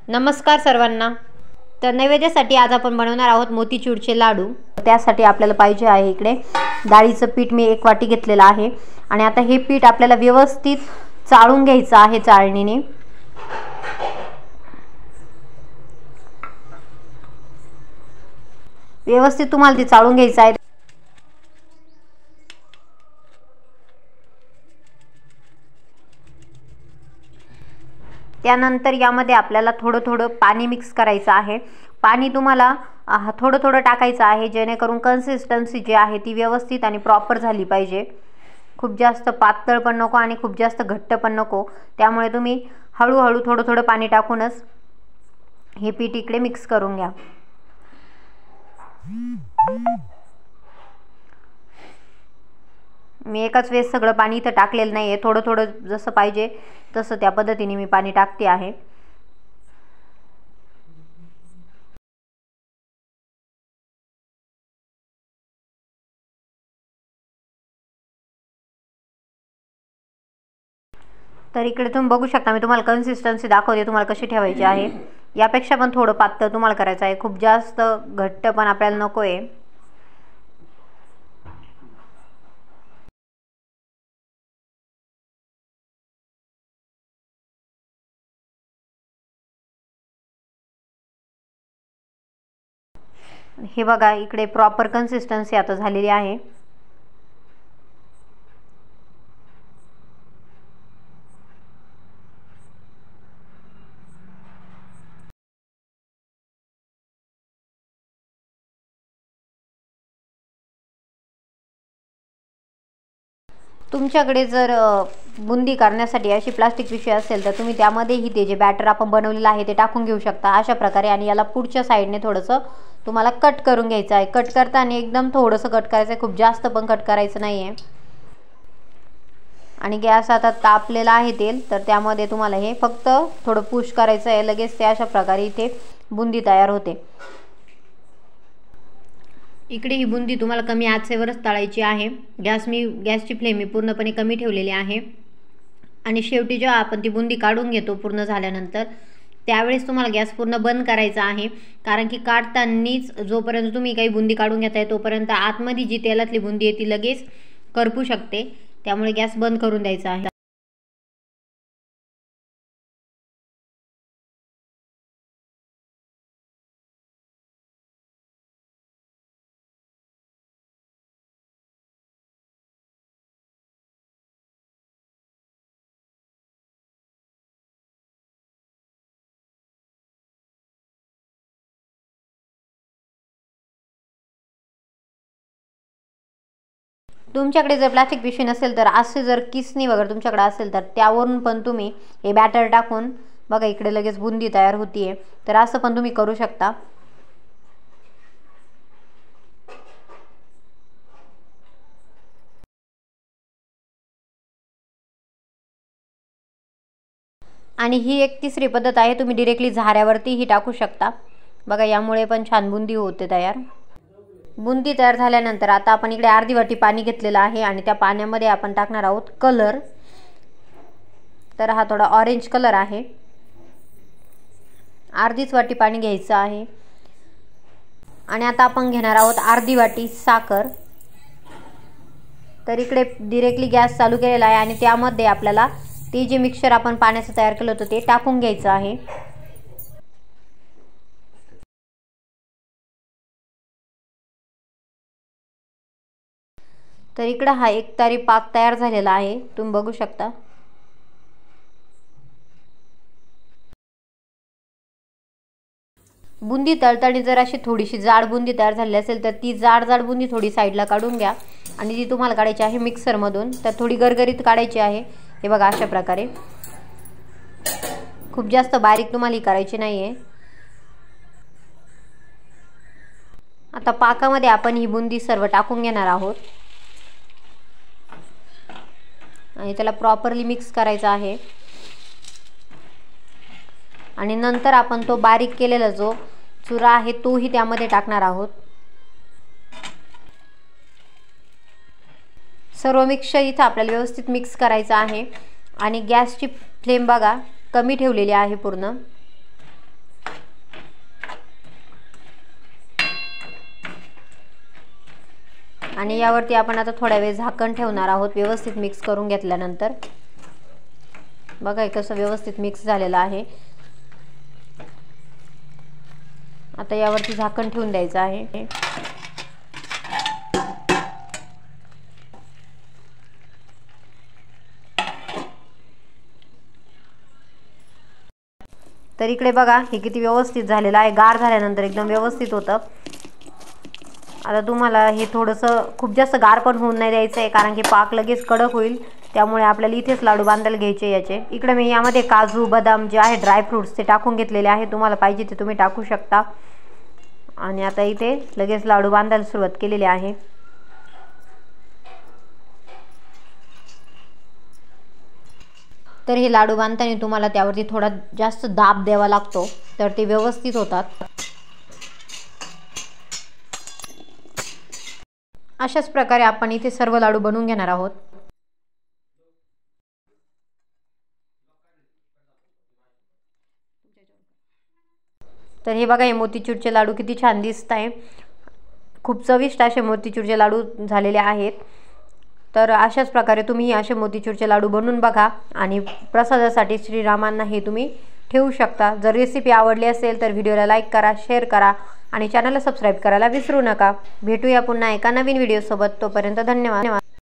नमस्कार सर्वांना। तर नैवेद्यासाठी आज आपण बनवणार आहोत मोतीचूरचे लाडू। त्यासाठी आपल्याला पाहिजे आहे इकडे डाळीचं पीठ मी 1 वाटी घेतलेलं आहे आणि आता हे पीठ आपल्याला व्यवस्थित चाळून घ्यायचं आहे चाळणीने। व्यवस्थित तुम्हाला ते चाळून घ्यायचं आहे। त्यानंतर यामध्ये आपल्याला थोडं पाणी मिक्स करायचं आहे। पाणी तुम्हाला थोडं टाकायचं आहे जेणेकरून कन्सिस्टन्सी जी आहे ती व्यवस्थित आणि प्रॉपर झाली पाहिजे। खूप जास्त पातळ पण नको आणि खूप जास्त घट्ट पण नको। त्यामुळे तुम्ही हळूहळू थोडं पाणी टाकूनच हे पीठ इकडे मिक्स करून घ्या। मी एकाच वेळेस सगळं पाणी इथं टाकलेलं नाहीये, थोडं जसं पाहिजे तसं त्या पद्धतीने मी पाणी टाकते आहे। तर इकडे तुम्ही बघू शकता, मी तुम्हाला कन्सिस्टन्सी दाखवते तुम्हाला कशी ठेवायची आहे। यापेक्षा पण थोडं पातळ तुम्हाला करायचं आहे, खूप जास्त घट्ट पण आपल्याला नकोय। हे बघा इकडे प्रॉपर कन्सिस्टन्सी आता झालेली आहे। तुमच्याकडे जर बुंदी करण्यासाठी अशी प्लास्टिक पिशवी असेल तर तुम्ही त्यामध्येही ते जे बॅटर आपण बनवलेलं आहे ते टाकून घेऊ शकता अशा प्रकारे। आणि याला पुढच्या साईडने थोडंसं तुम्हाला कट करून घ्यायचं आहे। कट करताना एकदम थोडंसं कट करायचं आहे, खूप जास्त पण कट करायचं नाही आहे। आणि गॅस आता तापलेला आहे तेल, तर त्यामध्ये तुम्हाला हे फक्त थोडं पुश करायचं आहे, लगेच ते अशा प्रकारे इथे बुंदी तयार होते। इकडे ही बुंदी तुम्हाला कमी आचेवरच तळायची आहे। गॅसची फ्लेम मी पूर्णपणे कमी ठेवलेली आहे। आणि शेवटी जेव्हा आपण ती बुंदी काढून घेतो पूर्ण झाल्यानंतर त्यावेळेस तुम्हाला गॅस पूर्ण बंद करायचा आहे, कारण की काढतानाच जोपर्यंत तुम्ही काही बुंदी काढून घेताय तोपर्यंत आतमध्ये जी तेलातली बुंदी आहे ती लगेच करपू शकते। त्यामुळे गॅस बंद करून द्यायचा आहे। तुमच्याकडे जर प्लास्टिक पिशवी नसेल तर असे जर किसणी वगैरे तुमच्याकडे असेल तर त्यावरून पण तुम्ही हे बॅटर टाकून बघा इकडे लगेच बुंदी तयार होतीये। तर असं पण तुम्ही करू शकता। आणि ही एक तिसरी पद्धत आहे, तुम्ही डायरेक्टली झाऱ्यावरती ही टाकू शकता। बघा यामुळे पण छान बुंदी होते तयार। बुंदी तयार झाल्यानंतर आता आपण इकडे अर्धी वाटी पाणी घेतलेलं आहे आणि त्या पाण्यामध्ये आपण टाकणार आहोत कलर। तर हा थोडा ऑरेंज कलर आहे। अर्धीच वाटी पाणी घ्यायचं आहे। आणि आता आपण घेणार आहोत अर्धी वाटी साखर। तर इकडे डायरेक्टली गॅस चालू केलेला आहे आणि त्यामध्ये आपल्याला ते जे मिक्सचर आपण पाण्याचं तयार केलं होतं ते टाकून घ्यायचं आहे। तर इकडे हा एकतारी पाक तयार झालेला आहे, तुम्ही बघू शकता। बुंदी तळताना जर अशी थोडीशी जाड बुंदी तयार झाली असेल तर ती जाड बुंदी थोडी साईडला काढून घ्या आणि ती तुम्हाला काढायची आहे मिक्सरमधून। तर थोडी गरगरीत काढायची आहे। हे बघा अशा प्रकारे, खूप जास्त बारीक तुम्हाला करायची नाहीये। आता पाकामध्ये आपण ही बुंदी सर्व टाकून घेणार आहोत आणि त्याला प्रॉपरली मिक्स करायचं आहे। आणि नंतर आपण तो बारीक केलेला जो चुरा आहे तोही त्यामध्ये टाकणार आहोत। सर्व मिक्सचर इथं आपल्याला व्यवस्थित मिक्स करायचं आहे। आणि गॅसची फ्लेम बघा कमी ठेवलेली आहे पूर्ण। आणि यावरती आपण आता थोड्या वेळ झाकण ठेवणार आहोत व्यवस्थित मिक्स करून घेतल्यानंतर। बघा कसं व्यवस्थित मिक्स झालेलं आहे। आता यावरती झाकण ठेवून द्यायचं आहे। तर इकडे बघा हे किती व्यवस्थित झालेलं आहे, गार झाल्यानंतर एकदम व्यवस्थित होतं। आता तुम्हाला हे थोडंसं खूप जास्त गार पण होऊन नाही द्यायचं आहे, कारण की पाक लगेच कडक होईल, त्यामुळे आपल्याला इथेच लाडू बांधायला घ्यायचे याचे। इकडे मी यामध्ये काजू बदाम जे आहे ड्रायफ्रूट्स ते टाकून घेतलेले आहे, तुम्हाला पाहिजे ते तुम्ही टाकू शकता। आणि आता इथे लगेच लाडू बांधायला सुरुवात केलेली आहे। तर हे लाडू बांधताना तुम्हाला त्यावरती थोडा जास्त दाब द्यावा लागतो, तर ते व्यवस्थित होतात। अशाच प्रकारे आपण इथे सर्व लाडू बनवून घेणार आहोत। तर हे बघा हे मोतीचूरचे लाडू किती छान दिसत आहे, खूप चविष्ट असे मोतीचूरचे लाडू झालेले आहेत। तर अशाच प्रकारे तुम्ही असे मोतीचूरचे लाडू बनवून बघा आणि प्रसादासाठी श्रीरामांना हे तुम्ही ठेवू शकता। जर रेसिपी आवडली असेल तर व्हिडिओला लाईक करा, शेअर करा आणि चॅनलला सबस्क्राईब करायला विसरू नका। भेटूया पुन्हा एका नवीन व्हिडिओसोबत, तोपर्यंत धन्यवाद।